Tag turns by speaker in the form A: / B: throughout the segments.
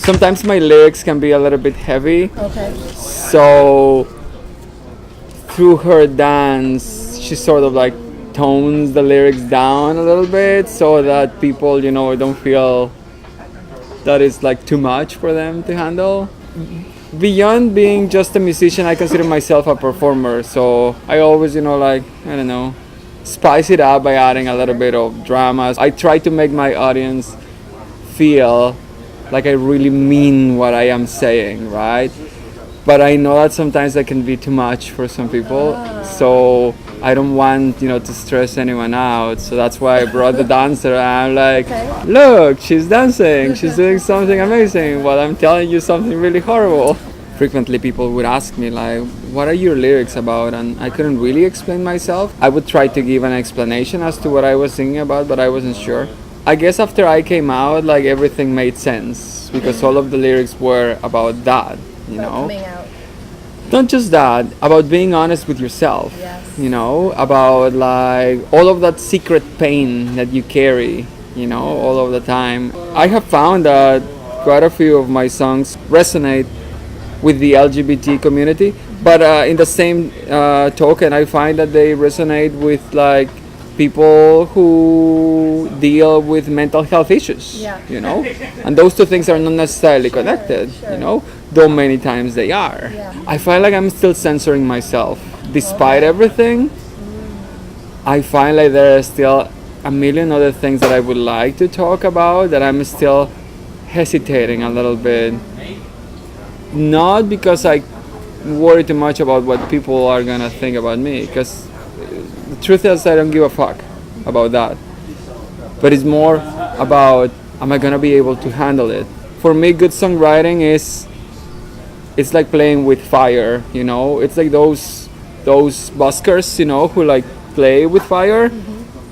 A: sometimes my lyrics can be a little bit heavy.
B: Okay.
A: So through her dance, she sort of like tones the lyrics down a little bit so that people, don't feel that it's like too much for them to handle. Beyond being just a musician, I consider myself a performer. So I always, like, I don't know, spice it up by adding a little bit of drama. I try to make my audience feel like I really mean what I am saying, right? But I know that sometimes that can be too much for some people. So I don't want, to stress anyone out. So that's why I brought the dancer. I'm like, look, she's dancing. She's doing something amazing. While I'm telling you something really horrible. Frequently people would ask me like, what are your lyrics about? And I couldn't really explain myself. I would try to give an explanation as to what I was singing about, but I wasn't sure. I guess after I came out, like everything made sense because all of the lyrics were about that,
B: Coming out.
A: Not just that, about being honest with yourself,
B: Yes.
A: About like all of that secret pain that you carry, all of the time. I have found that quite a few of my songs resonate with the LGBT community, but in the same token, I find that they resonate with like people who deal with mental health issues, and those two things are not necessarily connected, though many times they are. I find like I'm still censoring myself despite everything. I find like there are still a million other things that I would like to talk about that I'm still hesitating a little bit, not because I worry too much about what people are gonna think about me, because the truth is I don't give a fuck about that, but it's more about, am I gonna be able to handle it? For me, good songwriting it's like playing with fire, it's like those buskers, who like play with fire,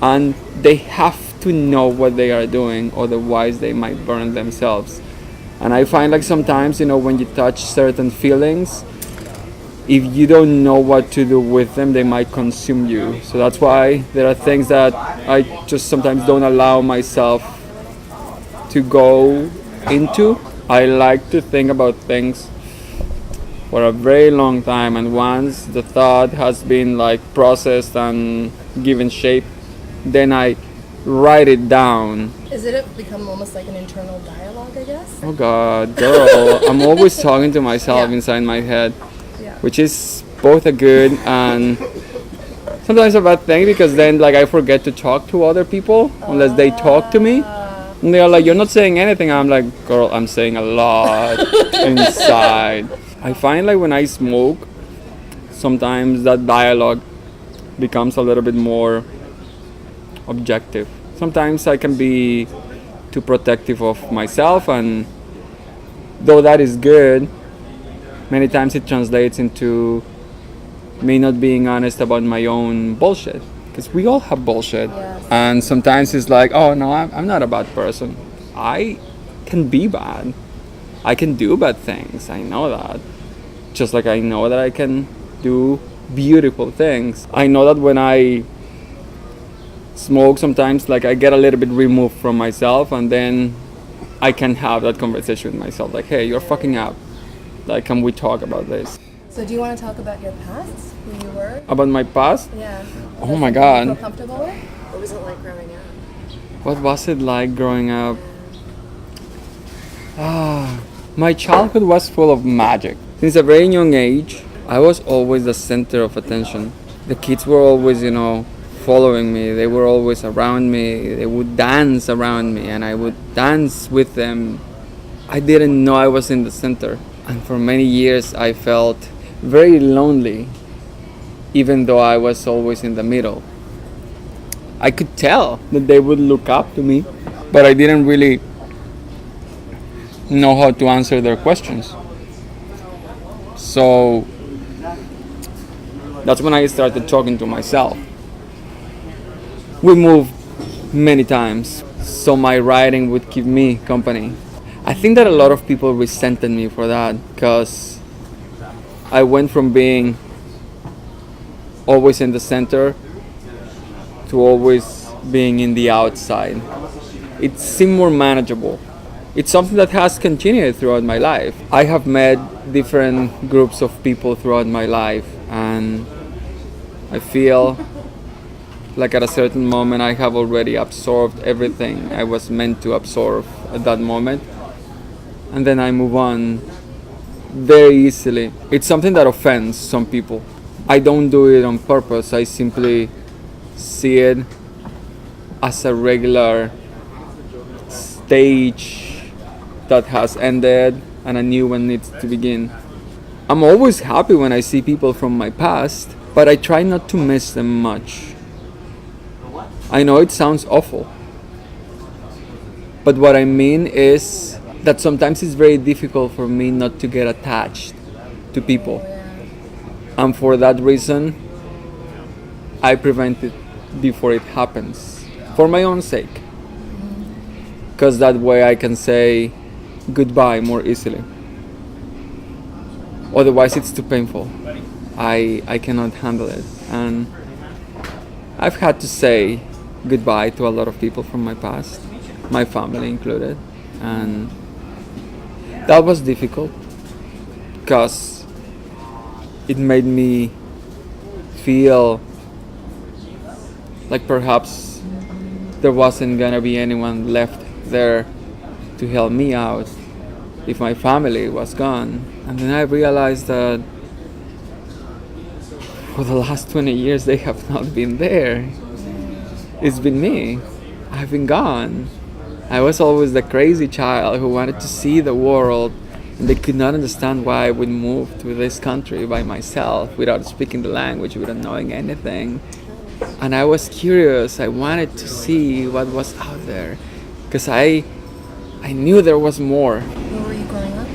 A: and they have to know what they are doing, otherwise they might burn themselves. And I find like sometimes, when you touch certain feelings, if you don't know what to do with them, they might consume you. So that's why there are things that I just sometimes don't allow myself to go into. I like to think about things for a very long time, and once the thought has been like processed and given shape, then I write it down.
B: Is it become almost like an internal dialogue, I guess?
A: Oh God, girl, I'm always talking to myself inside my head, which is both a good and sometimes a bad thing, because then like I forget to talk to other people unless they talk to me. And they're like, you're not saying anything. I'm like, girl, I'm saying a lot inside. I find like when I smoke, sometimes that dialogue becomes a little bit more objective. Sometimes I can be too protective of myself, and though that is good, many times it translates into me not being honest about my own bullshit, because we all have bullshit. And sometimes it's like, oh no, I'm not a bad person. I can be bad. I can do bad things. I know that. Just like I know that I can do beautiful things. I know that when I smoke, sometimes like I get a little bit removed from myself, and then I can have that conversation with myself, like, hey, you're fucking up. Like, can we talk about this?
B: So do you want to talk about your past, who you were?
A: About my past?
B: Yeah.
A: Oh my God.
B: Feel comfortable with? What was it like growing up?
A: What was it like growing up? My childhood was full of magic. Since a very young age, I was always the center of attention. The kids were always, following me. They were always around me. They would dance around me, and I would dance with them. I didn't know I was in the center. And for many years, I felt very lonely, even though I was always in the middle. I could tell that they would look up to me, but I didn't really know how to answer their questions. So that's when I started talking to myself. We moved many times, so my writing would keep me company. I think that a lot of people resented me for that, because I went from being always in the center to always being in the outside. It seemed more manageable. it's something that has continued throughout my life. I have met different groups of people throughout my life, and I feel like at a certain moment I have already absorbed everything I was meant to absorb at that moment, and then I move on very easily. It's something that offends some people. I don't do it on purpose. I simply see it as a regular stage that has ended and a new one needs to begin. I'm always happy when I see people from my past, but I try not to miss them much. I know it sounds awful, but what I mean is that sometimes it's very difficult for me not to get attached to people. And for that reason, I prevent it before it happens, for my own sake. Because that way I can say goodbye more easily. Otherwise it's too painful. I cannot handle it. And I've had to say goodbye to a lot of people from my past, my family included. And that was difficult because it made me feel like perhaps there wasn't gonna be anyone left there to help me out if my family was gone. And then I realized that for the last 20 years they have not been there. It's been me. I've been gone. I was always the crazy child who wanted to see the world, and they could not understand why I would move to this country by myself without speaking the language, without knowing anything. And I was curious. I wanted to see what was out there because I knew there was more.
B: Where were you growing up?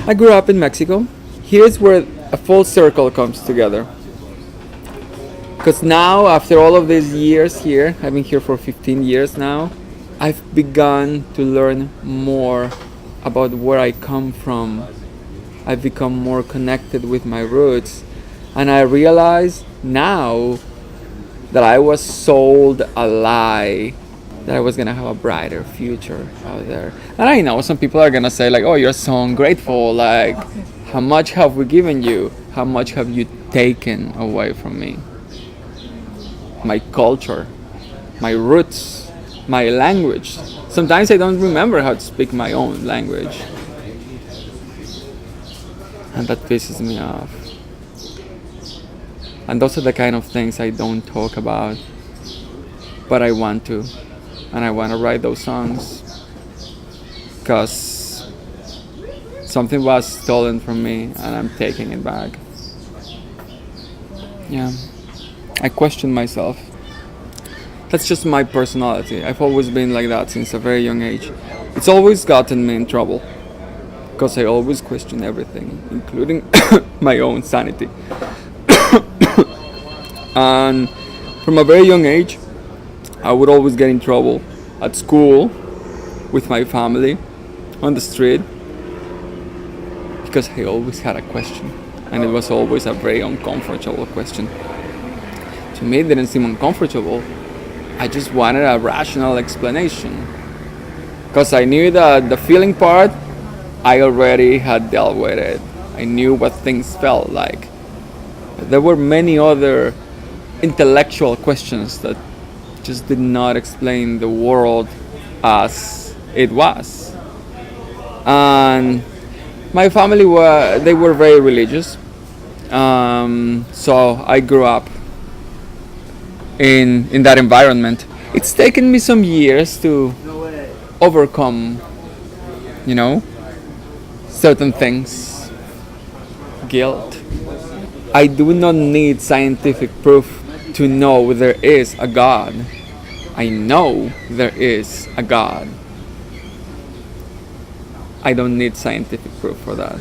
A: I grew up in Mexico. Here's where a full circle comes together. Because now, after all of these years here, I've been here for 15 years now, I've begun to learn more about where I come from. I've become more connected with my roots. And I realize now that I was sold a lie that I was gonna have a brighter future out there. And I know some people are gonna say like, oh, you're so ungrateful, like how much have we given you? How much have you taken away from me? My culture, my roots, my language. Sometimes I don't remember how to speak my own language. And that pisses me off. And those are the kind of things I don't talk about, but I want to. And I want to write those songs because something was stolen from me and I'm taking it back. Yeah, I question myself. That's just my personality. I've always been like that since a very young age. It's always gotten me in trouble because I always question everything, including my own sanity. And from a very young age, I would always get in trouble at school, with my family, on the street, because I always had a question, and it was always a very uncomfortable question. To me, it didn't seem uncomfortable. I just wanted a rational explanation, because I knew that the feeling part, I already had dealt with it. I knew what things felt like. There were many other intellectual questions that just did not explain the world as it was. And my family were very religious, so I grew up in that environment. It's taken me some years to overcome, certain things, guilt. I do not need scientific proof to know there is a God. I know there is a God. I don't need scientific proof for that.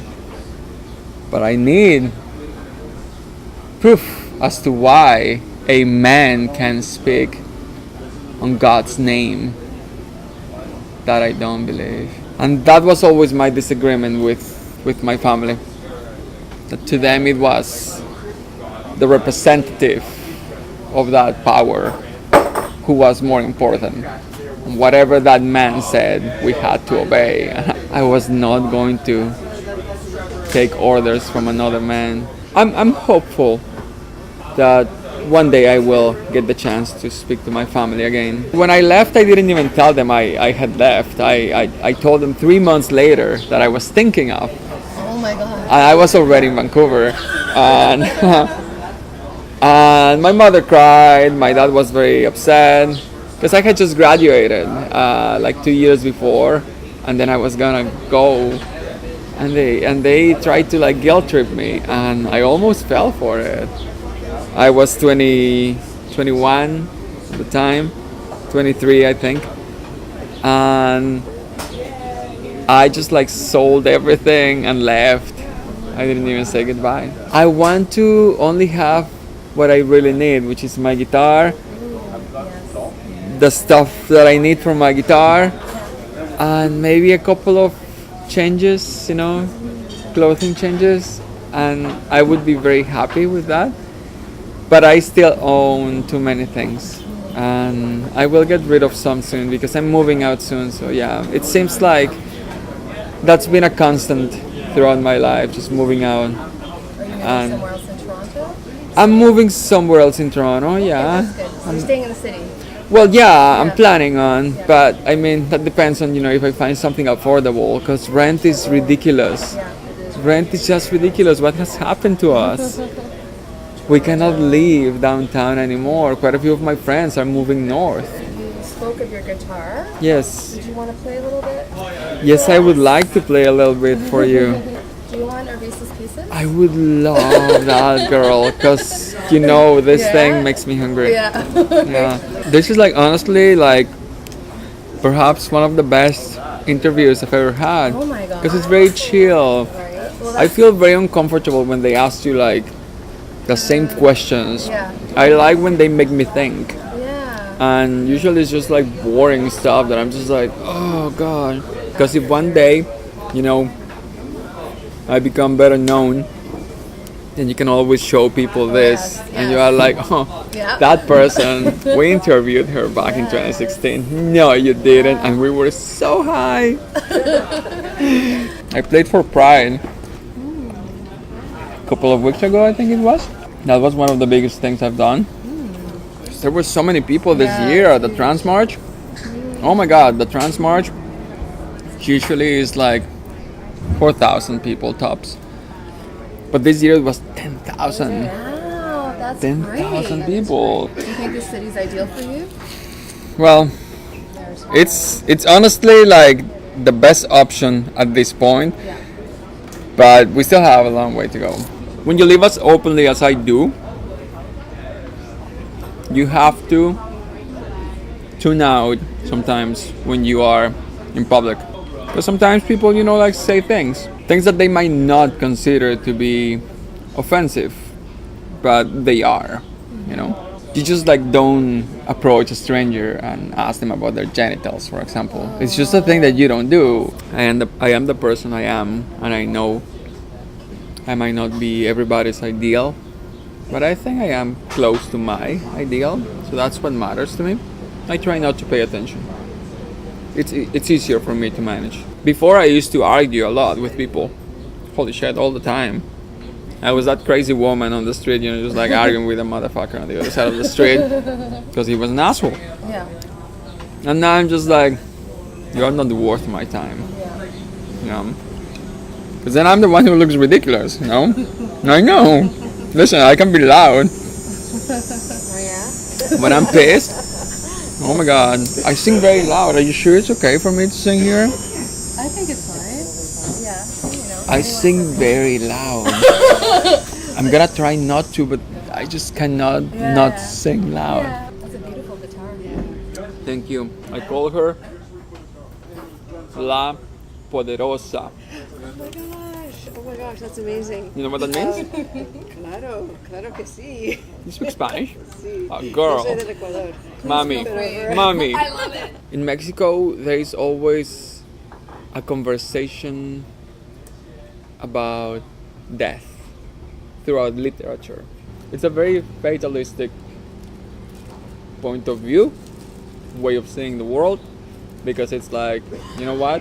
A: But I need proof as to why a man can speak on God's name that I don't believe. And that was always my disagreement with my family. That to them it was the representative of that power who was more important. whatever that man said, we had to obey. I was not going to take orders from another man. I'm hopeful that one day I will get the chance to speak to my family again. When I left, I didn't even tell them I had left. I told them 3 months later that I was thinking of.
B: Oh my god.
A: And I was already in Vancouver. And, and my mother cried. My dad was very upset because I had just graduated like 2 years before, and then I was gonna go, and they tried to like guilt trip me, and I almost fell for it. I was 21 at the time, 23 I think, and I just like sold everything and left. I didn't even say goodbye. I want to only have what I really need, which is my guitar, the stuff that I need for my guitar, and maybe a couple of changes, clothing changes, and I would be very happy with that. But I still own too many things, and I will get rid of some soon because I'm moving out soon. So yeah, it seems like that's been a constant throughout my life, just moving out.
B: Are you moving somewhere else in Toronto?
A: I'm moving somewhere else in Toronto, yeah.
B: That's good. So you're staying in the city.
A: Well, yeah, I'm planning on, but I mean, that depends on, if I find something affordable, because rent is ridiculous.
B: Yeah, it is.
A: Rent is just ridiculous. What has happened to us? We cannot live downtown anymore. Quite a few of my friends are moving north.
B: You spoke of your guitar.
A: Yes.
B: Did you want to play a little bit?
A: Yes, I would like to play a little bit for you.
B: Do you want Reese's Pieces?
A: I would love that, girl, because, this thing makes me hungry.
B: Yeah.
A: Yeah. This is honestly, perhaps one of the best interviews I've ever had.
B: Oh my god.
A: Because it's very chill.
B: Right. Well,
A: I feel very uncomfortable when they ask you, the same questions.
B: Yeah.
A: I like when they make me think.
B: Yeah.
A: And usually it's just boring stuff that I'm just oh god. Because if one day, I become better known, then you can always show people this,
B: Yes,
A: and you
B: yes.
A: are like,
B: Yeah.
A: that person, we interviewed her back in 2016. No, you didn't, and we were so high. I played for Pride a couple of weeks ago, I think it was. That was one of the biggest things I've done. There were so many people this year at the Trans March. Oh my god, the Trans March usually is 4,000 people tops. But this year it was 10,000.
B: Wow, that's
A: 10,000
B: great.
A: people.
B: Do you think the city's ideal for you?
A: Well, it's honestly the best option at this point.
B: Yeah.
A: But we still have a long way to go. When you live as openly as I do, you have to tune out sometimes when you are in public. Because sometimes people, say things that they might not consider to be offensive, but they are, You just don't approach a stranger and ask them about their genitals, for example. It's just a thing that you don't do. I am the person I am, and I know I might not be everybody's ideal, but I think I am close to my ideal, so that's what matters to me. I try not to pay attention. It's easier for me to manage. Before I used to argue a lot with people. Holy shit, all the time. I was that crazy woman on the street, just arguing with a motherfucker on the other side of the street because he was an asshole.
B: Yeah.
A: And now I'm just you're not worth my time.
B: Yeah.
A: Because then I'm the one who looks ridiculous, I know. Listen, I can be loud.
B: Oh yeah?
A: When I'm pissed, oh my god, I sing very loud. Are you sure it's okay for me to sing here?
B: I think it's fine. Yeah.
A: I sing very loud. I'm gonna try not to, but I just cannot not sing loud.
B: Yeah. That's a beautiful guitar.
A: Thank you. I call her La Poderosa.
C: Oh my gosh, that's amazing.
A: You know what that means?
C: Claro que sí.
A: You speak Spanish?
C: Sí.
A: Oh,
C: Yo
A: girl.
C: soy del Ecuador.
A: Mommy. Mommy. I love it. In Mexico, there is always a conversation about death throughout literature. It's a very fatalistic point of view, way of seeing the world, because it's like, you know what?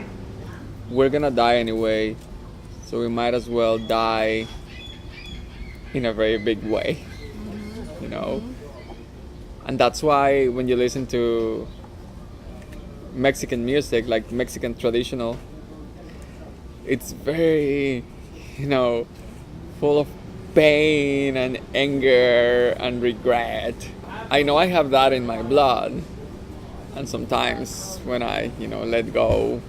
A: We're gonna die anyway, so we might as well die in a very big way, you know? And that's why when you listen to Mexican music, like Mexican traditional, it's very, you know, full of pain and anger and regret. I know I have that in my blood, and sometimes when I, let go,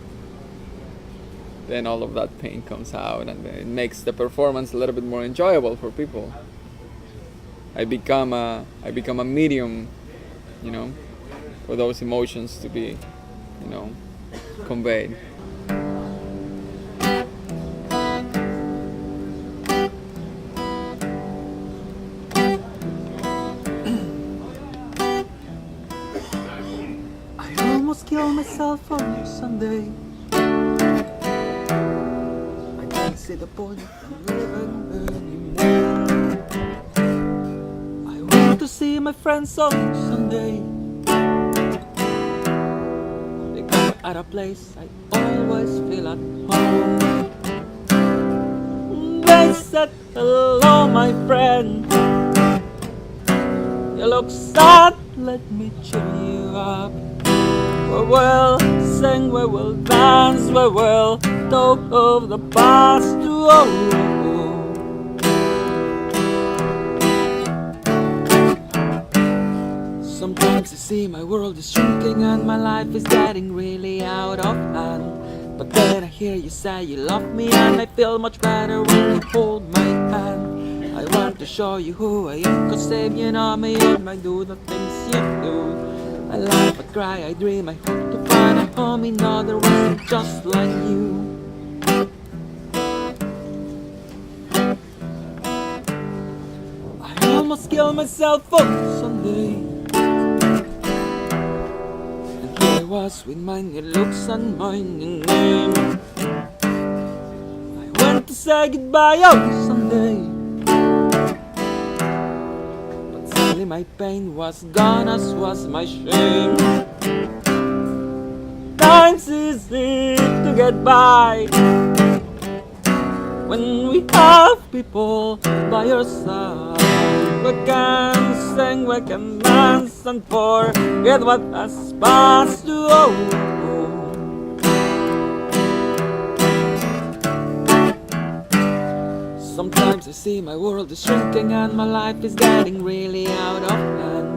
A: then all of that pain comes out, and it makes the performance a little bit more enjoyable for people. I become a medium, for those emotions to be, conveyed.
D: I almost killed myself on Sunday. I can't see the point of living anymore. I went to see my friends on Sunday. They go at a place I always feel at home. They said, "Hello, my friend. You look sad, let me cheer you up. We will sing, we will dance, we will talk of the past." Oh. Sometimes I see my world is shrinking and my life is getting really out of hand. But then I hear you say you love me and I feel much better when you hold my hand. I want to show you who I am, 'cause if you know me, you might do the things you do. I laugh, I cry, I dream, I hope to find a home in other ways just like you. I almost killed myself on Sunday, and here I was with my new looks and my new name. I went to say goodbye on Sunday, my pain was gone, as was my shame. Time's easy to get by when we have people by your side. We can sing, we can dance and forget what has passed. Oh. Sometimes I see my world is shrinking and my life is getting really out of hand.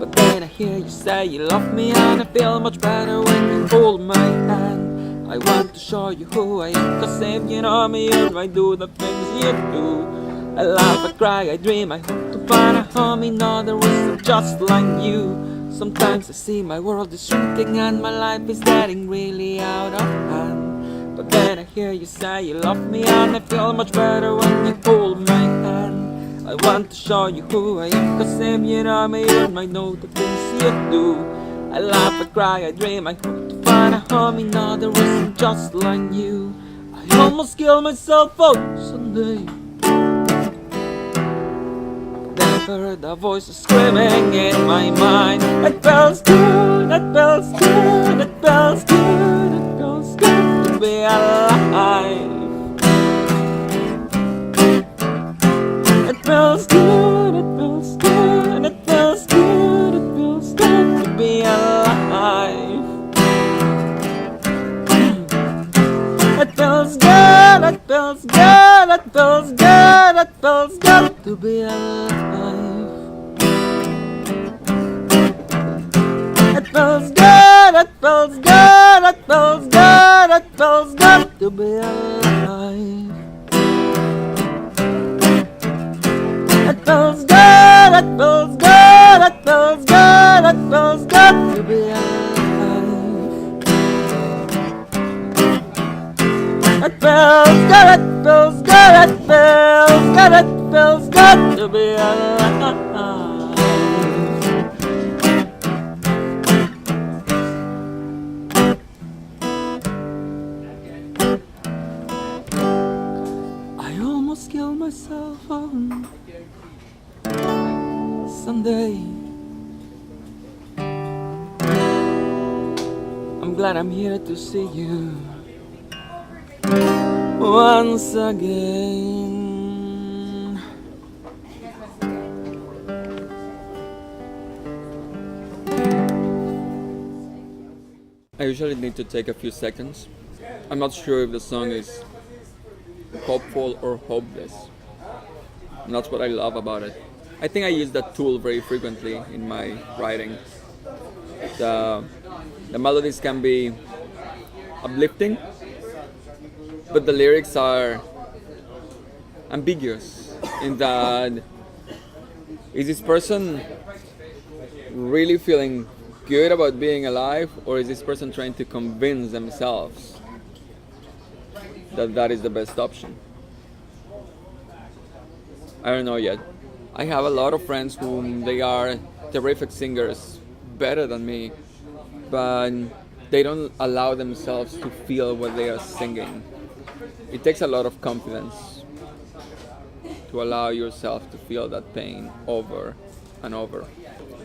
D: But then I hear you say you love me and I feel much better when you hold my hand. I want to show you who I am, 'cause if you know me, you might do the things you do. I laugh, I cry, I dream, I hope to find a home in other ways just like you. Sometimes I see my world is shrinking and my life is getting really out of hand. But then I hear you say you love me and I feel much better when you hold my hand. I want to show you who I am, 'cause if you know me, you might know the things you do. I laugh, I cry, I dream, I hope to find a home in other ways just like you. I almost killed myself on Sunday. Then I heard a voice screaming in my mind. It feels good, it feels good, it feels good, it feels good to be alive. It feels good, it feels good, it feels good, it feels good to be alive. It feels good, it feels good, it feels good, it feels good to be alive. It feels good, it feels good, it feels good, it feels good to be alive. It feels good, it feels good, it feels good, it feels good to be alive. It feels good, it feels good, it feels good, it feels good to be alive. I almost killed myself on Sunday. I'm I'm glad I'm here to see you once again. I usually need to take a few seconds. I'm not sure if the song is hopeful or hopeless. And that's what I love about it. I think I use that tool very frequently in my writing. The melodies can be uplifting, but the lyrics are ambiguous in that, is this person really feeling good about being alive, or is this person trying to convince themselves that that is the best option? I don't know yet. I have a lot of friends whom they are terrific singers, better than me, but they don't allow themselves to feel what they are singing. It takes a lot of confidence to allow yourself to feel that pain over and over.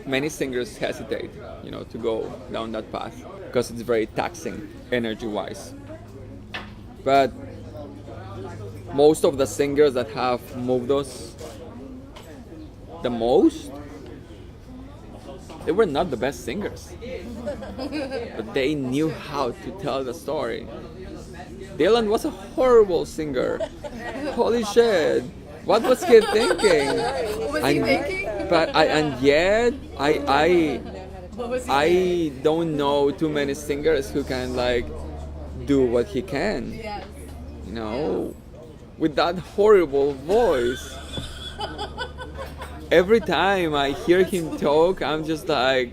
D: Many singers hesitate, to go down that path because it's very taxing energy-wise. But most of the singers that have moved us the most, they were not the best singers, but they knew how to tell the story. Dylan was a horrible singer. Holy shit! What was he thinking?
B: What was he thinking?
D: But yet I don't know too many singers who can do what he can.
B: Yes.
D: With that horrible voice. Every time I hear him talk, I'm just like,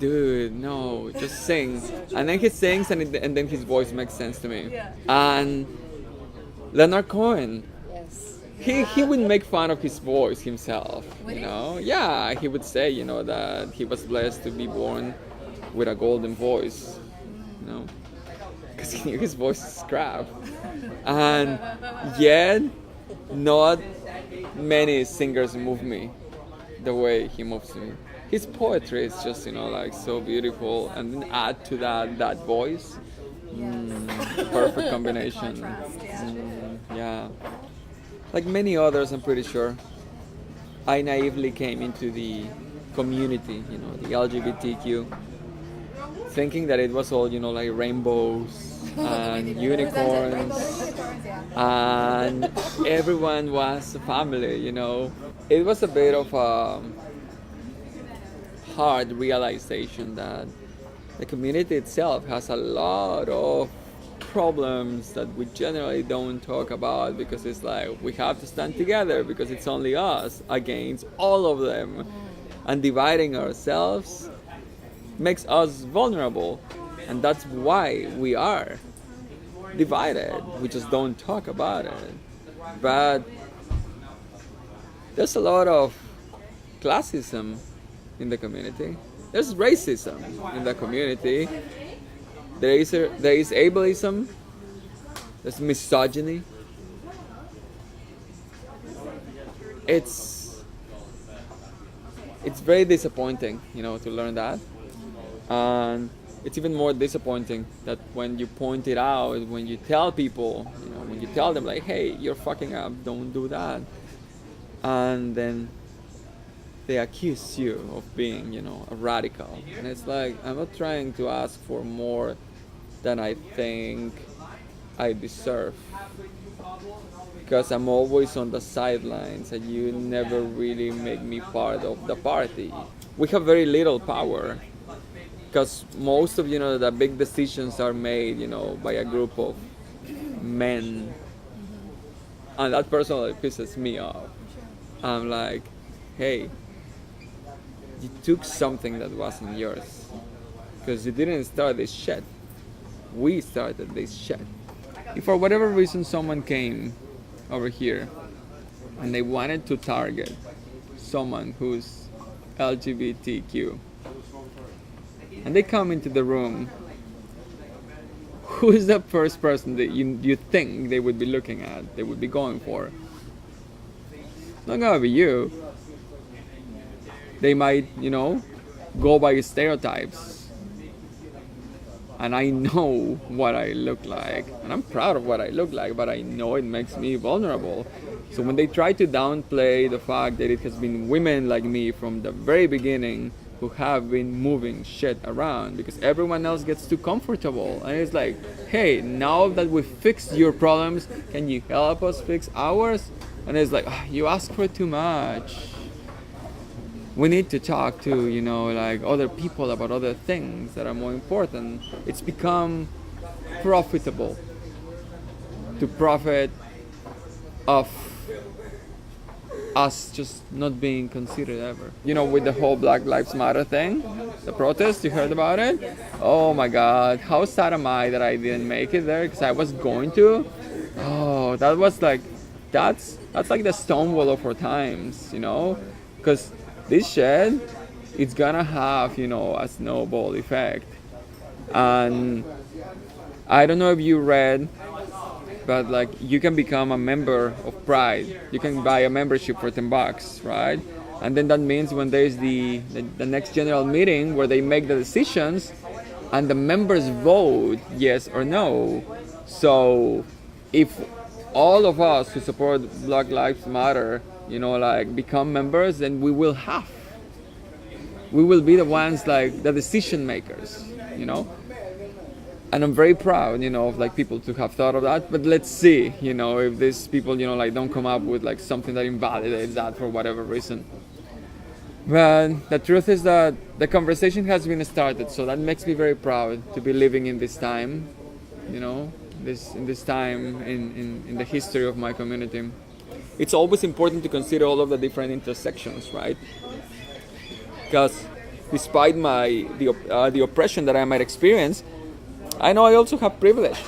D: dude, no, just sing. And then he sings, and then his voice makes sense to me.
B: Yeah.
D: And Leonard Cohen,
C: Yes.
D: he would make fun of his voice himself,
B: Would he?
D: Yeah, he would say, that he was blessed to be born with a golden voice, because he knew his voice is crap. And yet, not many singers move me the way he moves me. His poetry is just, so beautiful, and then add to that voice. Perfect combination.
B: Contrast, yeah.
D: Yeah. Like many others, I'm pretty sure, I naively came into the community, the LGBTQ, thinking that it was all, like rainbows and unicorns, and everyone was a family, It was a bit of a hard realization that the community itself has a lot of problems that we generally don't talk about, because it's like we have to stand together because it's only us against all of them, and dividing ourselves makes us vulnerable, and that's why we are divided. We just don't talk about it. But there's a lot of classism in the community. There's racism in the community. There is ableism. There's misogyny. It's very disappointing, to learn that. And it's even more disappointing that when you point it out, when you tell people, when you tell them like, hey, you're fucking up, don't do that. And then they accuse you of being, a radical. And it's like, I'm not trying to ask for more than I think I deserve, because I'm always on the sidelines and you never really make me part of the party. We have very little power, because most of the big decisions are made by a group of men, and that personally pisses me off. I'm like, hey, you took something that wasn't yours, because you didn't start this shit. We started this shit. If for whatever reason someone came over here and they wanted to target someone who's LGBTQ, and they come into the room, who is the first person that you think they would be looking at, they would be going for? It's not gonna be you. They might, go by stereotypes.
A: and I know what I look like, and I'm proud of what I look like, but I know it makes me vulnerable. So when they try to downplay the fact that it has been women like me from the very beginning who have been moving shit around because everyone else gets too comfortable, and it's like, hey, now that we fixed your problems, can you help us fix ours? And it's like, "Ah, you ask for too much. We need to talk to, like other people about other things that are more important." It's become profitable to profit off us just not being considered ever. With the whole Black Lives Matter thing, the protest, you heard about it? Oh my God, how sad am I that I didn't make it there because I was going to. Oh, that was like, that's like the Stonewall of our times, because this shit, it's gonna have, a snowball effect. And I don't know if you read, but like you can become a member of Pride. You can buy a membership for $10, right? And then that means when there's the next general meeting where they make the decisions and the members vote yes or no. So if all of us who support Black Lives Matter, like become members, then we will be the ones like the decision makers, And I'm very proud, of like people to have thought of that. But let's see, if these people, like don't come up with like something that invalidates that for whatever reason. But the truth is that the conversation has been started, so that makes me very proud to be living in this time, in this time in the history of my community. It's always important to consider all of the different intersections, right? Because despite the oppression that I might experience, I know I also have privilege.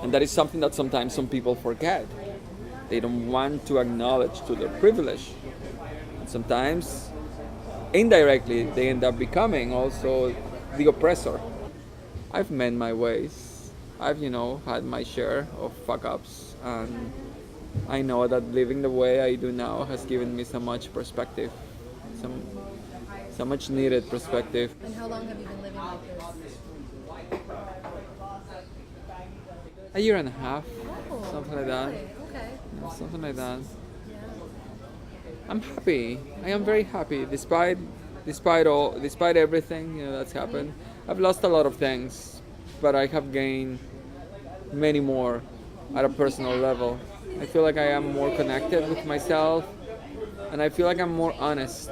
A: And that is something that sometimes some people forget. They don't want to acknowledge to their privilege. And sometimes, indirectly, they end up becoming also the oppressor. I've mended my ways. I've, had my share of fuck-ups. And I know that living the way I do now has given me so much perspective. So much needed perspective.
B: And how long have you been living like this?
A: A year and a half,
B: Oh,
A: something like that.
B: really? Okay.
A: Yeah, something like that.
B: Yeah.
A: I'm happy. I am very happy, despite everything that's happened. I've lost a lot of things, but I have gained many more at a personal level. I feel like I am more connected with myself, and I feel like I'm more honest.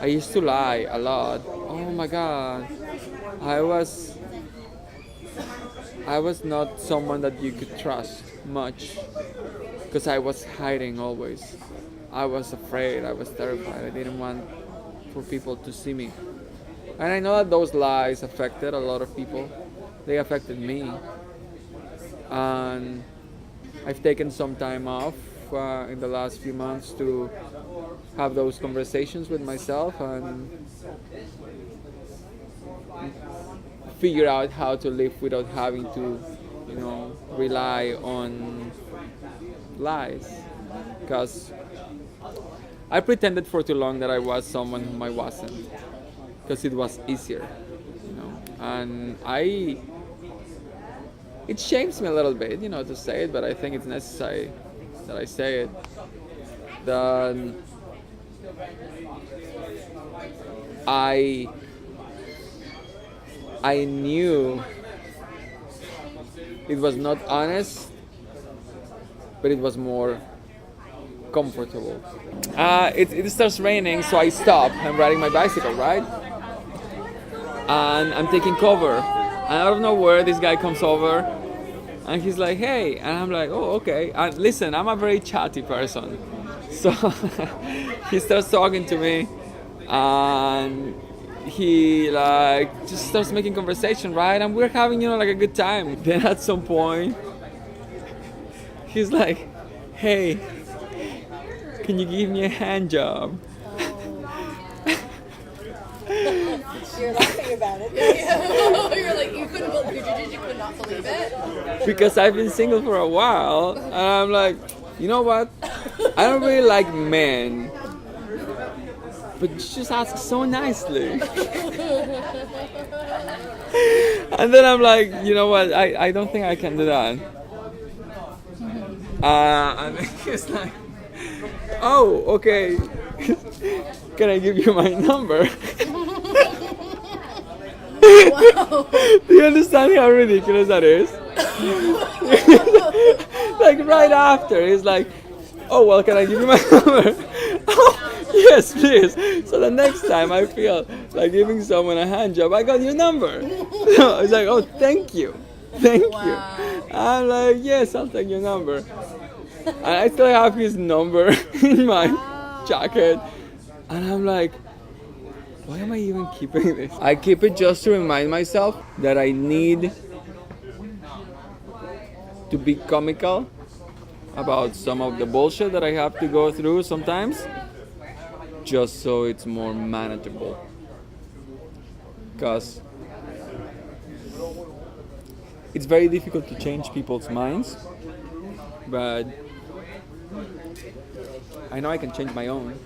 A: I used to lie a lot. Oh my God, I was not someone that you could trust much because I was hiding always. I was afraid, I was terrified, I didn't want for people to see me. And I know that those lies affected a lot of people. They affected me. And I've taken some time off in the last few months to have those conversations with myself and figure out how to live without having to, rely on lies. Because I pretended for too long that I was someone whom I wasn't, because it was easier, And it shames me a little bit, to say it, but I think it's necessary that I say it. That I knew it was not honest, but it was more comfortable. It starts raining, so I stop. I'm riding my bicycle, right? And I'm taking cover. And out of nowhere, this guy comes over, and he's like, "Hey," and I'm like, "Oh, okay." And listen, I'm a very chatty person, so he starts talking to me, and he like just starts making conversation, right? And we're having like a good time. Then at some point, he's like, "Hey, can you give me a hand job?"
C: You're laughing about it.
B: You're like, you could not believe it.
A: Because I've been single for a while, and I'm like, you know what? I don't really like men, but you just ask so nicely. And then I'm like, you know what? I don't think I can do that. And he's like, oh, okay. Can I give you my number? Do you understand how ridiculous that is? Like right after, he's like, oh well, can I give you my number? Oh, yes, please. So the next time I feel like giving someone a hand job, I got your number. So it's like, oh, thank you. Thank you. I'm like, yes, I'll take your number. And I still have his number in my jacket. And I'm like, why am I even keeping this? I keep it just to remind myself that I need to be comical about some of the bullshit that I have to go through sometimes, just so it's more manageable. Because it's very difficult to change people's minds, but I know I can change my own.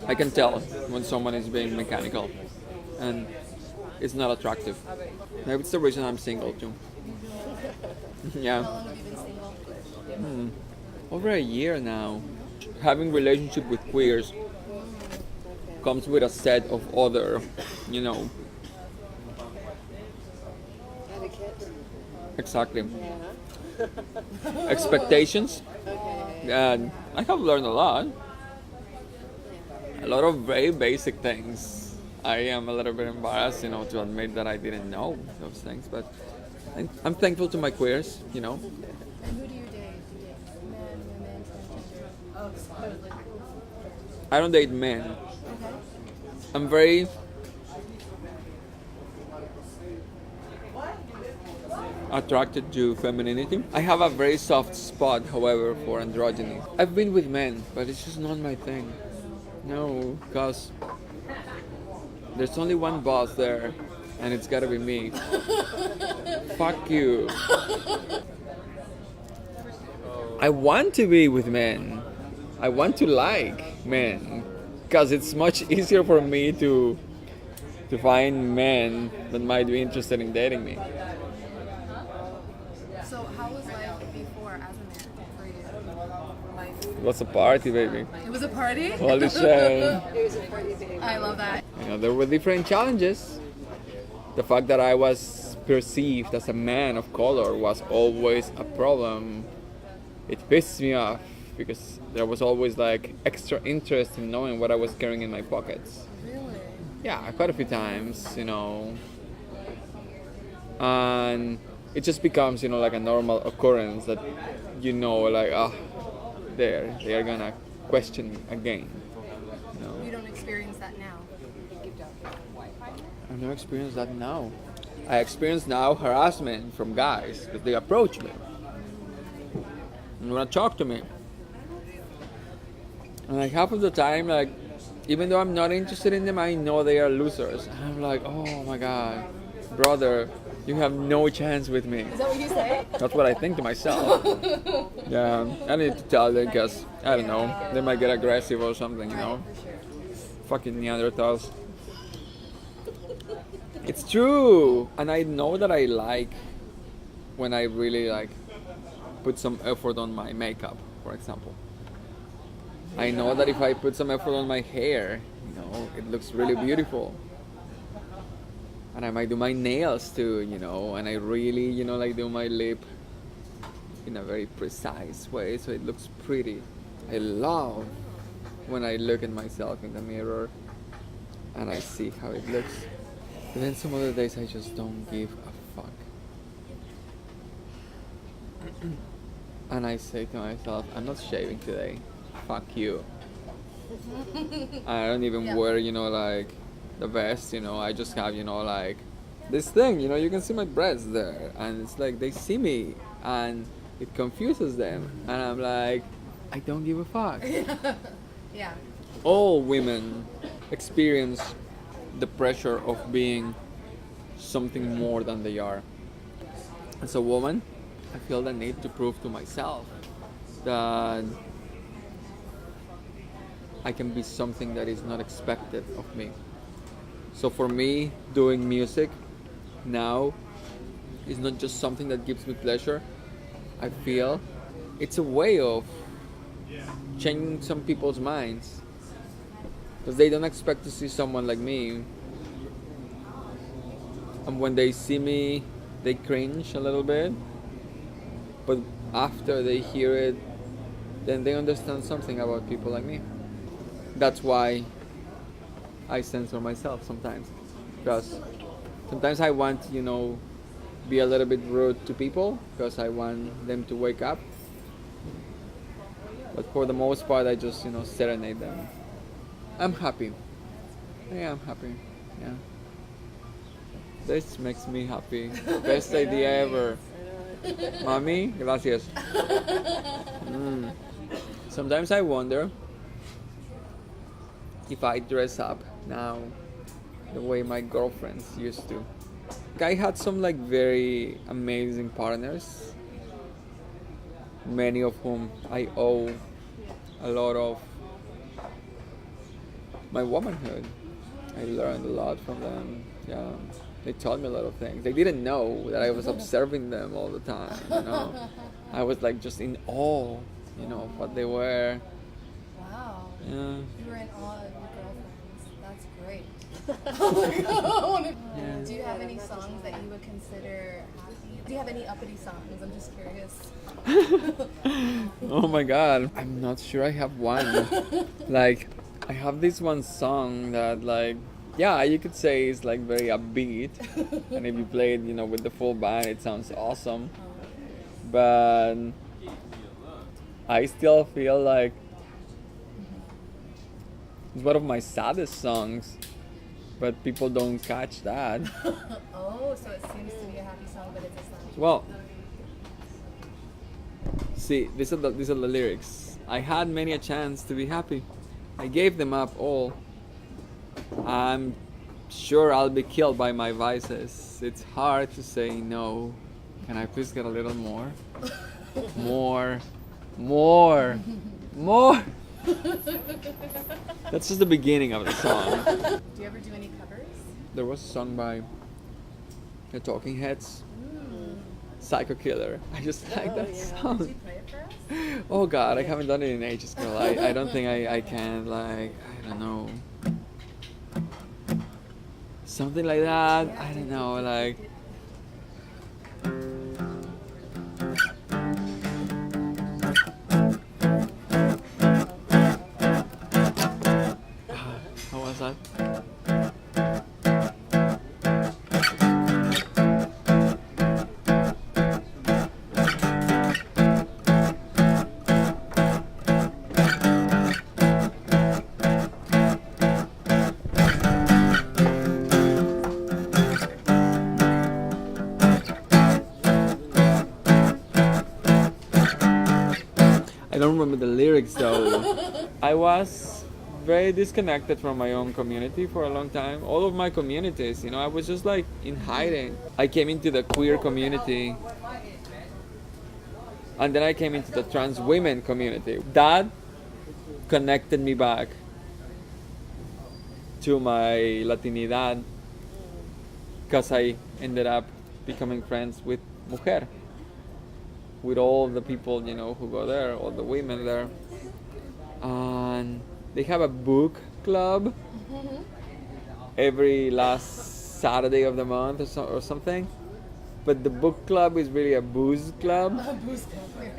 A: I can tell when someone is being mechanical and it's not attractive. Maybe it's the reason I'm single too. Yeah.
B: How long have you been single?
A: Over a year now. Having relationship with queers comes with a set of other, you know.
C: Etiquette.
A: Exactly.
C: Yeah.
A: Expectations.
C: Okay.
A: And I have learned a lot. A lot of very basic things. I am a little bit embarrassed, to admit that I didn't know those things, but I'm thankful to my queers,
B: And who do you date? Do you date men, women, transgender? Oh, supposedly.
A: I don't date men.
B: Okay.
A: I'm very attracted to femininity. I have a very soft spot, however, for androgyny. I've been with men, but it's just not my thing. No, because there's only one boss there, and it's gotta be me. Fuck you. I want to be with men. I want to like men, because it's much easier for me to find men that might be interested in dating me.
B: So how was life before as a man for you?
A: It was a party, baby.
B: It was a party?
A: Holy shit.
C: It was a party day.
B: I love that.
A: There were different challenges. The fact that I was perceived as a man of color was always a problem. It pissed me off because there was always like extra interest in knowing what I was carrying in my pockets.
B: Really?
A: Yeah, quite a few times, And it just becomes, like a normal occurrence that, like, they are gonna question me again.
B: You don't experience that now.
A: I've never experienced that now. I experience now harassment from guys because they approach me and want to talk to me. And like half of the time, like, even though I'm not interested in them, I know they are losers. And I'm like, oh my god, brother, you have no chance with me.
B: Is that what you say?
A: That's what I think to myself. Yeah, I need to tell them because, I don't know, they might get aggressive or something, Fucking Neanderthals. It's true! And I know that I like when I really put some effort on my makeup, for example. I know that if I put some effort on my hair, it looks really beautiful. And I might do my nails too, and I really, do my lip in a very precise way so it looks pretty. I love when I look at myself in the mirror and I see how it looks. But then some other days I just don't give a fuck. And I say to myself, I'm not shaving today. Fuck you. I don't even wear, the vest, I just have, this thing, you can see my breasts there. And it's like they see me and it confuses them. And I'm like, I don't give a fuck.
B: Yeah.
A: All women experience the pressure of being something more than they are. As a woman, I feel the need to prove to myself that I can be something that is not expected of me. So for me, doing music now is not just something that gives me pleasure. I feel it's a way of changing some people's minds, because they don't expect to see someone like me, and when they see me they cringe a little bit, but after they hear it then they understand something about people like me. That's why I censor myself sometimes, because sometimes I want, be a little bit rude to people because I want them to wake up. But for the most part, I just, serenade them. I'm happy. Yeah, I'm happy. Yeah. This makes me happy. Best idea ever. Mommy, gracias. Sometimes I wonder if I dress up now the way my girlfriends used to. I had some very amazing partners, many of whom I owe a lot of my womanhood. I learned a lot from them. Yeah, they taught me a lot of things. They didn't know that I was observing them all the time. I was just in awe, of what they were.
B: Wow.
A: Yeah.
B: You were in awe of your girlfriends. That's great.
A: Yeah.
B: Do you have any songs that you would consider happy? Do you have any uppity songs? I'm just curious.
A: Oh my god, I'm not sure I have one. I have this one song that yeah, you could say it's very upbeat, and if you play it, with the full band, it sounds awesome. But I still feel like it's one of my saddest songs, but people don't catch that.
B: Oh, so it seems to be a happy song, but it's a sad.
A: Well, see, these are the lyrics. I had many a chance to be happy. I gave them up all. I'm sure I'll be killed by my vices. It's hard to say no. Can I please get a little more? More. That's just the beginning of the song.
B: Do you ever do any covers?
A: There was a song by the Talking Heads, Psycho Killer. I just like that
B: Could
A: song.
B: you play it for us?
A: Oh god, I haven't done it in ages, girl. I don't think I can, I don't know. Something like that. I don't know, how was that? I don't remember the lyrics though. I was very disconnected from my own community for a long time. All of my communities, I was just in hiding. I came into the queer community, and then I came into the trans women community. That connected me back to my Latinidad, because I ended up becoming friends with mujer, with all the people who go there, all the women there, and they have a book club every last Saturday of the month or something. But the book club is really a booze club.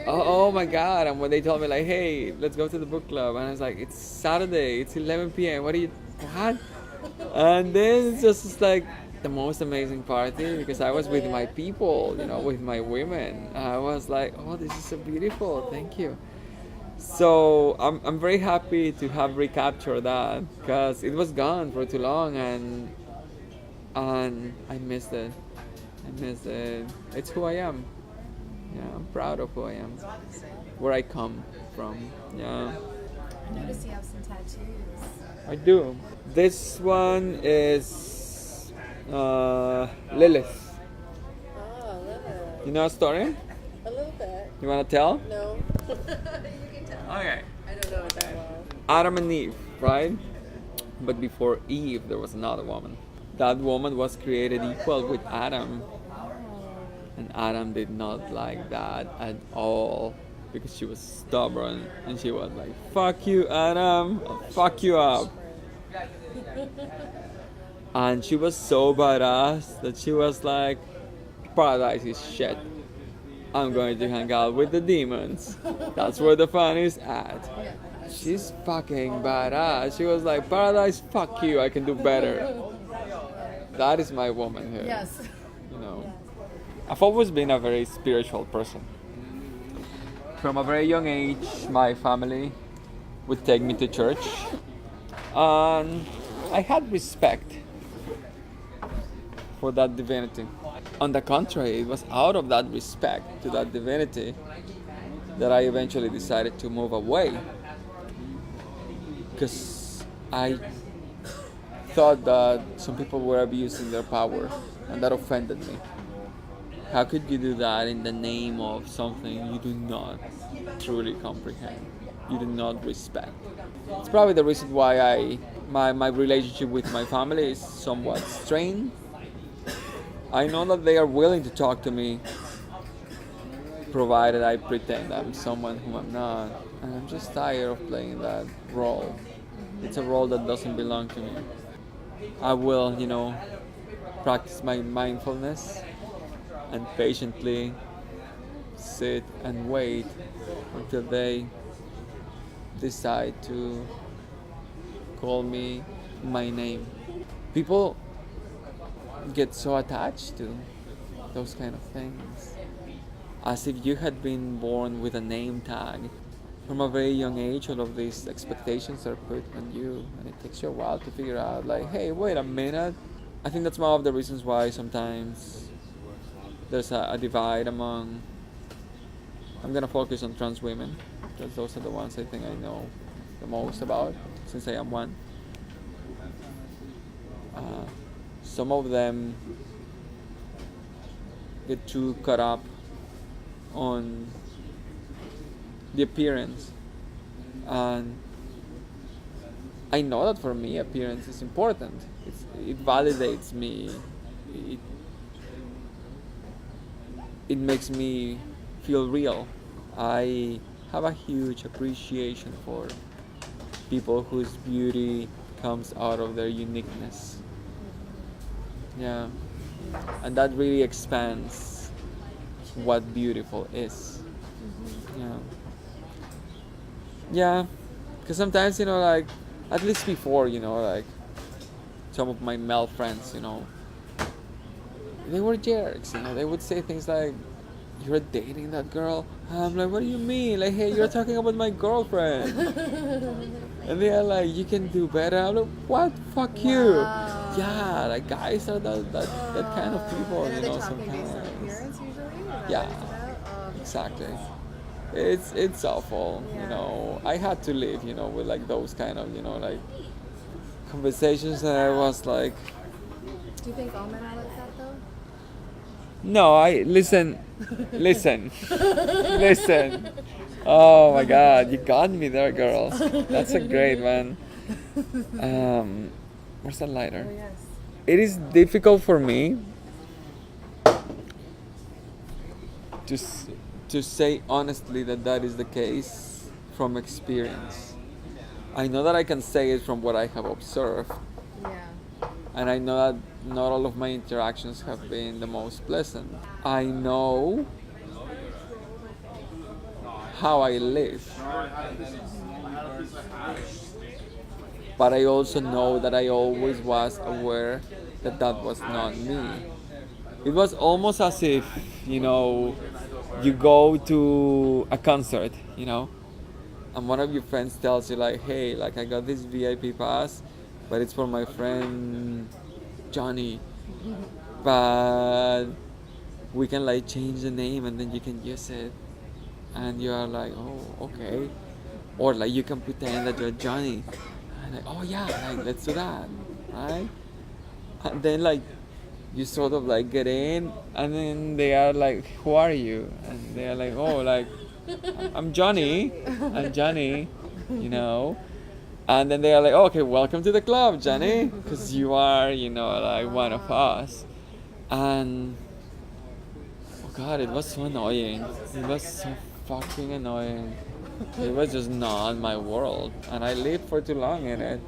A: Oh my god! And when they told me hey, let's go to the book club, and I was like, it's Saturday, it's 11 p.m. What? And then it's just the most amazing party, because I was with my people, with my women. I was like, oh, this is so beautiful. Thank you. So I'm very happy to have recaptured that, because it was gone for too long, and I missed it. It's who I am. Yeah, I'm proud of who I am, where I come from. Yeah.
B: I noticed you have some tattoos.
A: I do. This one is Lilith.
C: Oh, Lilith.
A: You know a story?
C: A little bit.
A: You want to tell?
C: No. You can tell.
A: Okay.
C: I don't know it that well.
A: Adam and Eve, right? But before Eve, there was another woman. that woman was created equal with Adam. And Adam did not like that at all because she was stubborn and she was like, fuck you, Adam, I'll fuck you up. And she was so badass that she was like, paradise is shit. I'm going to hang out with the demons. That's where the fun is at. She's fucking badass. She was like, paradise, fuck you, I can do better. That is my woman here.
B: Yes.
A: You know, I've always been a very spiritual person. From a very young age, my family would take me to church. And I had respect for that divinity. On the contrary, it was out of that respect to that divinity that I eventually decided to move away. Because I thought that some people were abusing their power, and that offended me. How could you do that in the name of something you do not truly comprehend? You do not respect. It's probably the reason why my relationship with my family is somewhat strained. I know that they are willing to talk to me, provided I pretend I'm someone whom I'm not. And I'm just tired of playing that role. It's a role that doesn't belong to me. I will, practice my mindfulness and patiently sit and wait until they decide to call me my name. People get so attached to those kind of things, as if you had been born with a name tag. From a very young age, all of these expectations are put on you, and it takes you a while to figure out, like, hey, wait a minute. I think that's one of the reasons why sometimes there's a divide among. I'm gonna focus on trans women, because those are the ones I think I know the most about, since I am one. Some of them get too caught up on the appearance, and I know that for me appearance is important. It validates me. It makes me feel real. I have a huge appreciation for people whose beauty comes out of their uniqueness. Yeah, and that really expands what beautiful is. Yeah, because sometimes, like, at least before, like, some of my male friends, they were jerks, they would say things like, you're dating that girl? I'm like, what do you mean? Like, hey, you're talking about my girlfriend. And they are like, you can do better. I'm like, what? Fuck you. Yeah, like, guys are that kind of people,
B: And are they talking
A: sometimes.
B: based on appearance usually? Is that
A: Yeah.
B: what it's about?
A: Exactly. It's awful, I had to live, with like those kind of, like conversations, and I was like,
B: Do you think all men are like that though?
A: no, listen. Oh my God, you got me there, girl. That's a great one. Where's that lighter?
B: Oh yes.
A: It is difficult for me to say honestly that is the case from experience. I know that I can say it from what I have observed,
B: Yeah.
A: and I know that not all of my interactions have been the most pleasant. I know how I live, but I also know that I always was aware that was not me. It was almost as if, you go to a concert, and one of your friends tells you like, hey, like, I got this VIP pass, but it's for my friend Johnny, but we can like change the name and then you can use it, and you are like, oh, okay, or like you can pretend that you're Johnny, and like, oh yeah, like, let's do that, right? And then like you sort of like get in, and then they are like, who are you? And they are like, oh, like, I'm Johnny. I'm Johnny, And then they are like, okay, welcome to the club, Jenny, because you are, like one of us. And oh God, it was so annoying. It was so fucking annoying. It was just not my world, and I lived for too long in it,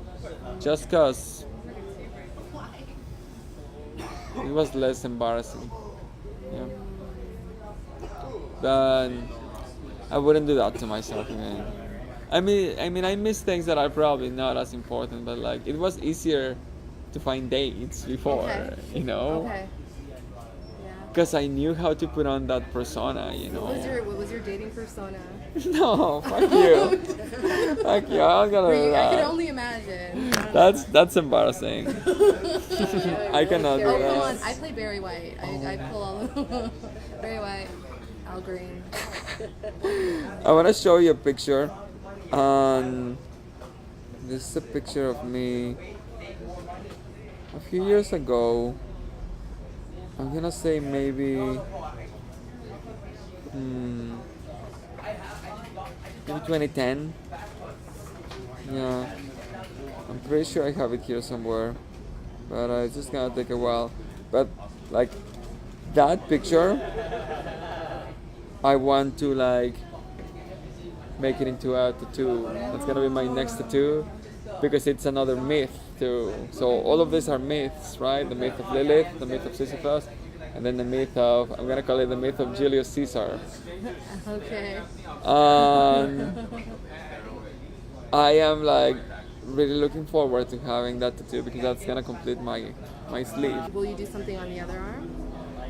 A: just cause it was less embarrassing. Yeah. But I wouldn't do that to myself again. I mean, I miss things that are probably not as important, but like it was easier to find dates before,
B: Okay.
A: you know,
B: Okay. Yeah.
A: because I knew how to put on that persona,
B: What was your dating persona?
A: No, fuck you, fuck you. I'm gonna do
B: I can
A: that.
B: only imagine.
A: That's embarrassing. I cannot do
B: Oh, come on.
A: that.
B: I play Barry White. I pull all the Barry White, Al Green.
A: I want to show you a picture. This is a picture of me a few years ago. I'm gonna say maybe maybe 2010. Yeah, I'm pretty sure I have it here somewhere, but it's just gonna take a while. But like that picture, I want to like make it into a tattoo. That's gonna be my next tattoo because it's another myth too. So all of these are myths, right? The myth of Lilith, the myth of Sisyphus, and then the myth of, I'm gonna call it the myth of Julius Caesar.
B: Okay.
A: I am like really looking forward to having that tattoo because that's gonna complete my sleeve.
B: Will you do something on the other arm?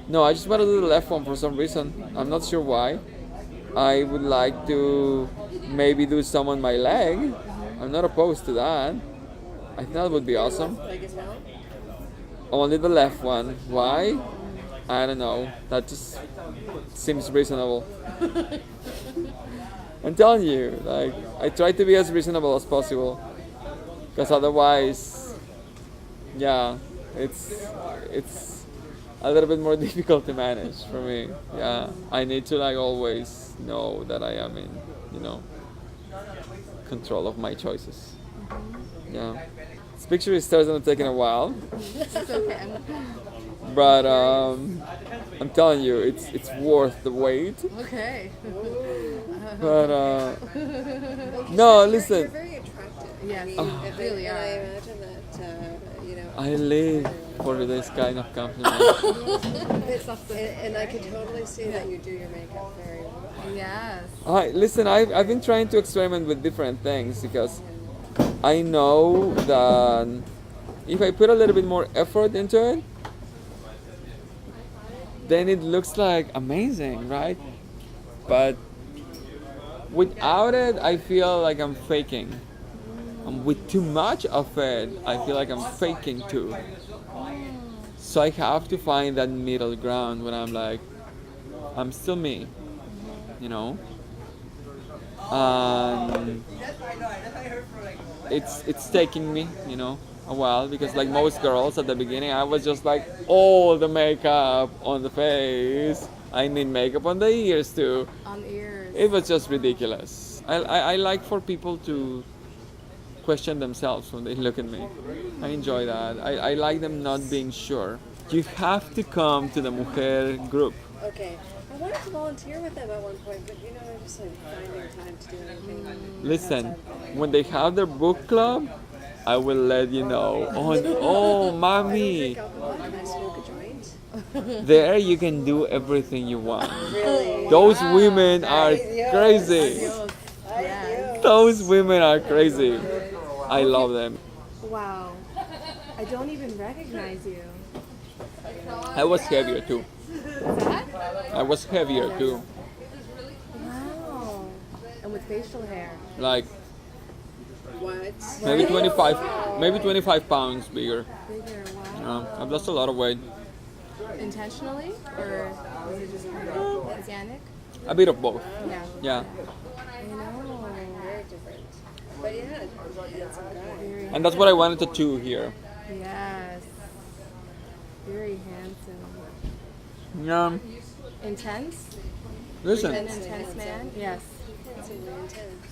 A: No, I just want to do the left one for some reason. I'm not sure why. I would like to maybe do some on my leg. I'm not opposed to that. I think that would be awesome.
C: Like as well?
A: Only the left one. Why? I don't know. That just seems reasonable. I'm telling you, like, I try to be as reasonable as possible. Because otherwise, yeah, it's a little bit more difficult to manage for me. Yeah, I need to like always know that I am in, control of my choices. Yeah, this picture is still gonna take a while,
B: It's okay.
A: but I'm telling you, it's worth the wait.
B: Okay.
A: But no,
C: You're
A: listen,
C: very attractive.
B: Yes,
C: I mean,
B: you really
C: and I
B: are.
C: imagine that,
A: I live for this kind of compliment.
B: It's not the-
C: and I can totally see that you do your makeup very well.
B: Yes.
A: Listen, I've been trying to experiment with different things because I know that if I put a little bit more effort into it, then it looks like amazing, right? But without it, I feel like I'm faking. And with too much of it, I feel like I'm faking too. So I have to find that middle ground when I'm like, I'm still me, you know? And it's taking me, a while because like most girls at the beginning, I was just like all the makeup on the face. I need makeup on the ears too.
B: On ears.
A: It was just ridiculous. I like for people to question themselves when they look at me. I enjoy that. I like them not being sure. You have to come to the Mujer group.
C: Okay. I wanted to volunteer with them at one point, but I'm just like finding time to do anything.
A: Listen,
C: outside of that.
A: when they have their book club, I will let you know. Oh,
C: I don't
A: mommy.
C: drink alcohol. Can I smoke a joint?
A: There you can do everything you want.
C: Really?
A: Those women are crazy.
B: Yes.
A: Those women are crazy. I love them.
B: Wow. I don't even recognize you.
A: I was heavier too.
B: What's that?
A: I was heavier too.
B: Wow. And with facial hair.
A: Like
C: What?
A: maybe 25 pounds bigger.
B: Bigger. Wow.
A: I've lost a lot of weight.
B: Intentionally? Or was it just kind of organic?
A: A bit of both.
B: Yeah.
A: Yeah.
B: I know.
C: Very different. But yeah, handsome guy.
B: Very
A: And that's what I wanted to do here.
B: Yes. Very handsome.
A: Yeah.
B: Intense?
A: Listen,
B: An intense man? Yes.
C: Handsomely intense.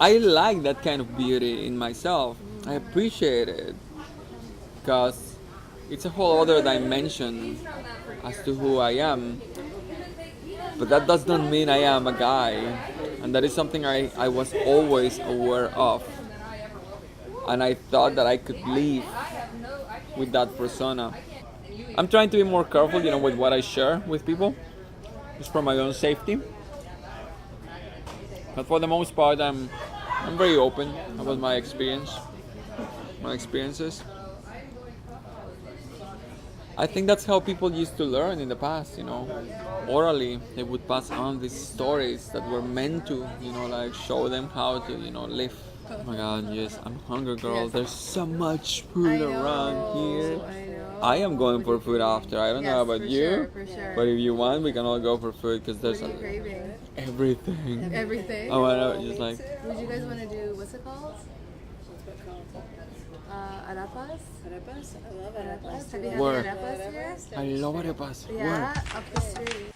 A: I like that kind of beauty in myself. I appreciate it because it's a whole other dimension as to who I am. But that does not mean I am a guy, and that is something I was always aware of. And I thought that I could live with that persona. I'm trying to be more careful, with what I share with people, just for my own safety. But for the most part, I'm very open about my experiences. I think that's how people used to learn in the past, Orally, they would pass on these stories that were meant to, like show them how to, live. Oh my god, yes, I'm hungry, girl.
B: Yes.
A: There's so much food around here.
B: I know.
A: I am going for food after. I don't know
B: Yes,
A: about
B: for
A: you,
B: sure, for sure.
A: but if you want, we can all go for food because there's
B: What are you craving?
A: everything.
B: Everything?
A: I want to just like
B: Would you guys want to do, what's it called?
C: What's it called?
B: Arepas?
C: Arepas? I love
B: Arepas?
C: arepas.
B: Have you had
A: Where?
B: arepas here?
A: I love arepas.
B: Yeah, up the street.